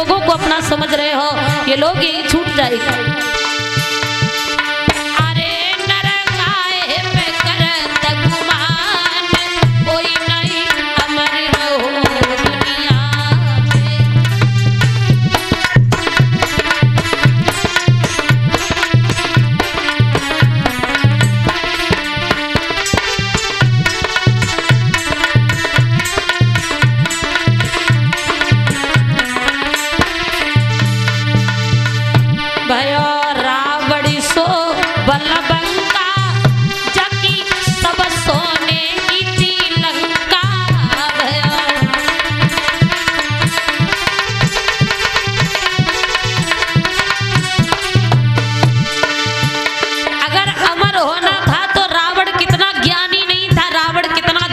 लोगों को अपना समझ रहे हो, ये लोग यही छूट जाएगा।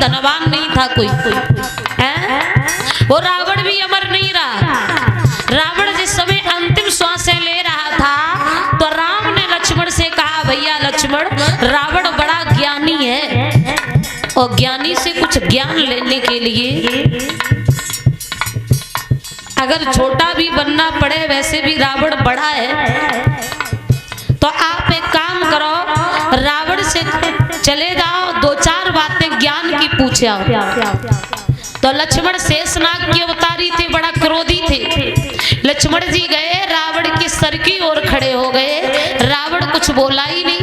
धनवान नहीं था कोई है? वो रावण भी अमर नहीं रहा। रावण जिस समय अंतिम श्वासें ले रहा था तो राम ने लक्ष्मण से कहा, भैया लक्ष्मण, रावण बड़ा ज्ञानी है और ज्ञानी से कुछ ज्ञान लेने के लिए अगर छोटा भी बनना पड़े, वैसे भी रावण बड़ा है, तो आप एक काम करो, रावण से चले जाओ, दो चार बातें ज्ञान की पूछे आओ। तो लक्ष्मण शेषनाग की अवतारी थे, बड़ा क्रोधी थे। लक्ष्मण जी गए, रावण के सर की ओर खड़े हो गए। रावण कुछ बोला ही नहीं।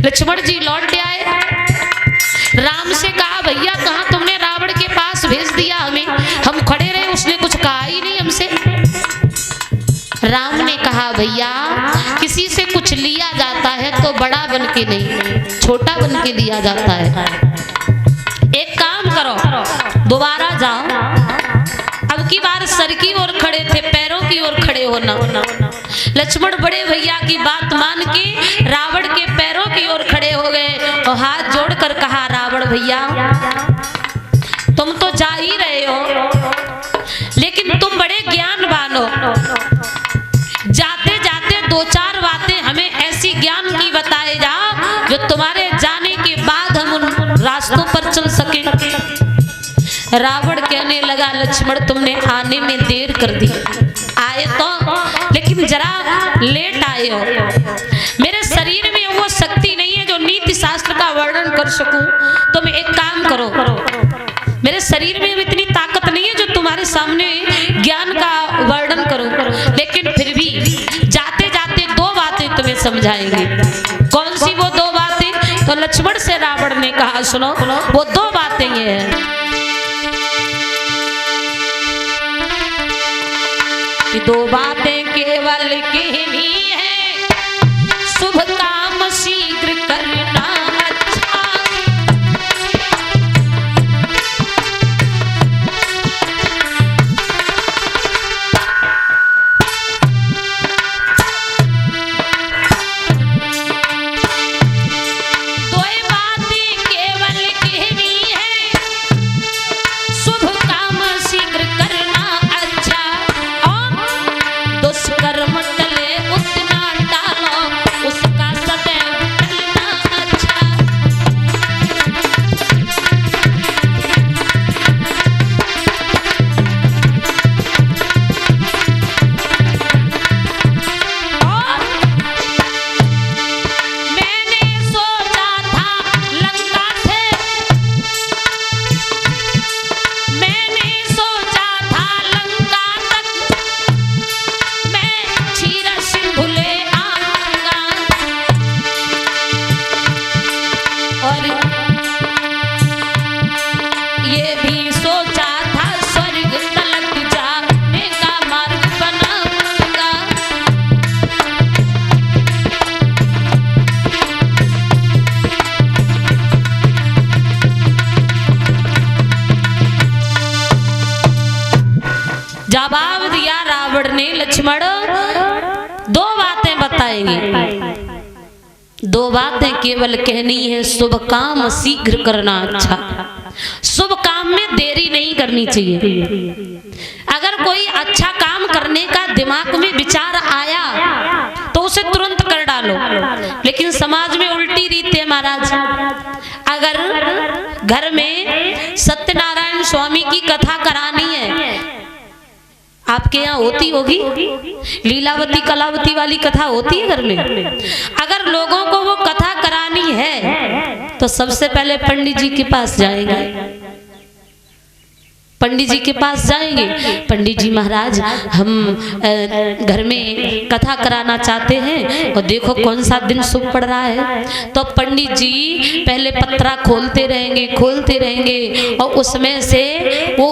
लक्ष्मण जी लौट आए, राम से कहा, भैया कहाँ तुमने रावण के पास भेज दिया हमें, हम खड़े रहे, उसने कुछ कहा ही नहीं हमसे। राम ने कहा, भैया किसी से कुछ लिया जाता है तो बड़ा बन के नहीं, छोटा बन के दिया जाता है। एक काम करो, दोबारा जाओ, अब की बार सर की ओर खड़े थे, पैरों की ओर खड़े होना। लक्ष्मण बड़े भैया की बात मान के रावण के पैरों की ओर खड़े हो गए और हाथ जोड़कर कहा, रावण भैया तुम तो जा ही रहे हो, लेकिन तुम बड़े ज्ञानवान हो, जाते जाते दो चार बातें हमें ऐसी ज्ञान की बताए जाओ जो तुम्हारे जाने के बाद हम उन रास्तों पर चल सके। रावण कहने लगा, लक्ष्मण तुमने आने में देर कर दी, आए तो लेकिन जरा लेट आए हो। मेरे शरीर में वो शक्ति नहीं है जो नीति शास्त्र का वर्णन कर सकूं। तुम एक काम करो, मेरे शरीर में इतनी ताकत नहीं है जो तुम्हारे सामने ज्ञान का वर्णन करूं, लेकिन फिर भी जाते जाते दो बातें तुम्हें समझाएंगे। कौन सी वो दो बातें? तो लक्ष्मण से रावण ने कहा, सुनो, वो दो बातें ये हैं कि दो बातें केवल कहनी है, शुभ काम शीघ्र करना अच्छा। दो बातें केवल कहनी है, शुभ काम शीघ्र करना अच्छा, और दुष्कर्म टले उतना टालो, उसका सदैव टलना अच्छा। और मैंने सोचा था लंका से, मैंने सोचा था लंका तक मैं क्षीर सिंधु ले आऊंगा, और ये भी सोचा था स्वर्ग तलक जाने का मार्ग बनाऊंगा। जवाब दिया रावण ने, लक्ष्मण दो बातें बताएंगे, दो बातें केवल कहनी है, शुभ काम शीघ्र करना अच्छा। शुभ काम में देरी नहीं करनी चाहिए। अगर कोई अच्छा काम करने का दिमाग में विचार आया तो उसे तुरंत कर डालो, लेकिन समाज में उल्टी रीत है महाराज। अगर घर में सत्यनारायण स्वामी की कथा करानी है, आपके यहाँ होती होगी, लीलावती कलावती वाली कथा होती है घर में। अगर लोगों को वो कथा करानी है तो सबसे पहले पंडित जी के पास जाएंगे, पंडित जी के पास जाएंगे, पंडित जी महाराज हम घर में कथा कराना चाहते हैं और देखो कौन सा दिन शुभ पड़ रहा है। तो पंडित जी पहले पत्रा खोलते रहेंगे और उसमें से वो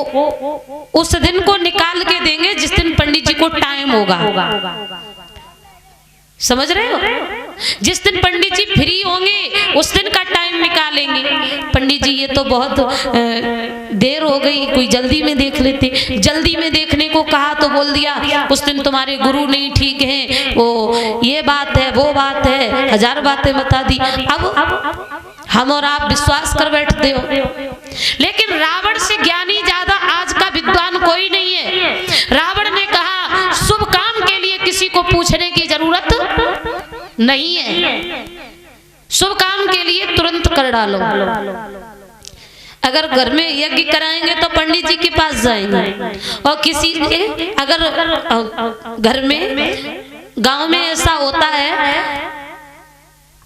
उस दिन को निकाल के देंगे जिस दिन पंडित जी को टाइम होगा। समझ रहे हो? जिस दिन पंडित जी फ्री होंगे उस दिन का टाइम निकालेंगे। पंडित जी ये तो बहुत देर हो गई, कोई जल्दी में देख लेते। जल्दी में देखने को कहा तो बोल दिया उस दिन तुम्हारे गुरु नहीं ठीक हैं, वो ये बात है वो बात है, 1000 बातें बता दी। अब हम और आप विश्वास कर बैठते हो। लेकिन रावण से ज्ञानी ज्यादा आज का विद्वान कोई नहीं है। रावण ने कहा शुभ काम के लिए किसी को पूछने की जरूरत नहीं है, शुभ काम के लिए तुरंत कर डालो। अगर घर में यज्ञ कराएंगे तो पंडित जी के पास जाएंगे, और किसी अगर घर में गांव में ऐसा होता है,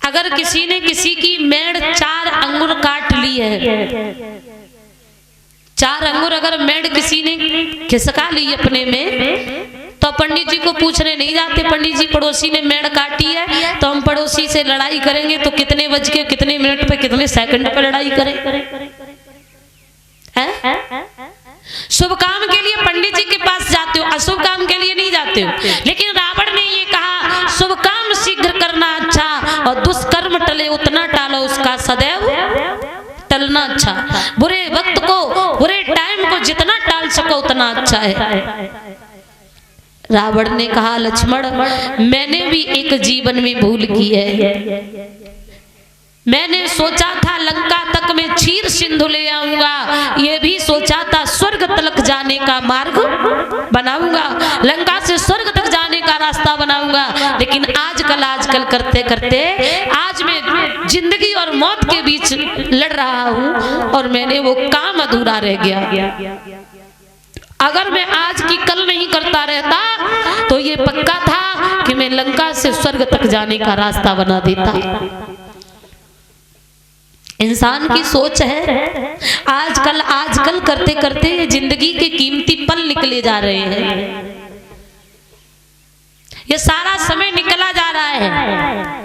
अगर किसी ने किसी की मेड़ 4 अंगुर काट ली है, 4 अंगुर अगर मेड़ किसी ने खिसका ली अपने में, तो पंडित जी को पूछने नहीं जाते। पंडित जी पड़ोसी ने मेड़ काटी है तो हम पड़ोसी से लड़ाई करेंगे तो कितने बज के कितने मिनट पे कितने सेकंड पे लड़ाई करें? शुभ काम के लिए पंडित जी के पास जाते हो, अशुभ काम के लिए नहीं जाते हो। लेकिन रावण ने ये कहा शुभ काम शीघ्र करना अच्छा और दुष्कर्म टले उतना टालो उसका सदैव टलना अच्छा। बुरे वक्त को, बुरे टाइम को जितना टाल सको उतना अच्छा है। रावण ने कहा लक्ष्मण मैंने भी एक जीवन में भूल की है। मैंने सोचा था लंका तक में क्षीर सिंधु ले आऊंगा, ये भी सोचा था स्वर्ग तक जाने का मार्ग बनाऊंगा, लंका से स्वर्ग तक जाने का रास्ता बनाऊंगा। लेकिन आजकल करते करते आज मैं जिंदगी और मौत के बीच लड़ रहा हूं और मैंने वो काम अधूरा रह गया। अगर मैं आज की कल नहीं करता रहता तो ये पक्का था कि मैं लंका से स्वर्ग तक जाने का रास्ता बना देता। इंसान की सोच है आजकल करते करते ये जिंदगी के कीमती पल निकले जा रहे हैं, ये सारा समय निकला जा रहा है।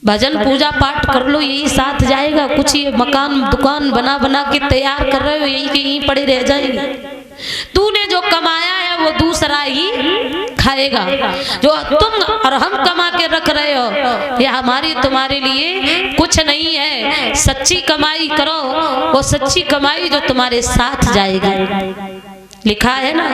भजन पूजा पाठ कर लो यही साथ जाएगा, कुछ ये मकान दुकान बना के तैयार कर रहे हो यही के यहीं पड़े रह जाएंगे। तूने जो कमाया है वो दूसरा ही खाएगा, जो तुम और हम कमा के रख रहे हो ये हमारी तुम्हारे लिए कुछ नहीं है। सच्ची कमाई करो, वो सच्ची कमाई जो तुम्हारे साथ जाएगी। लिखा है ना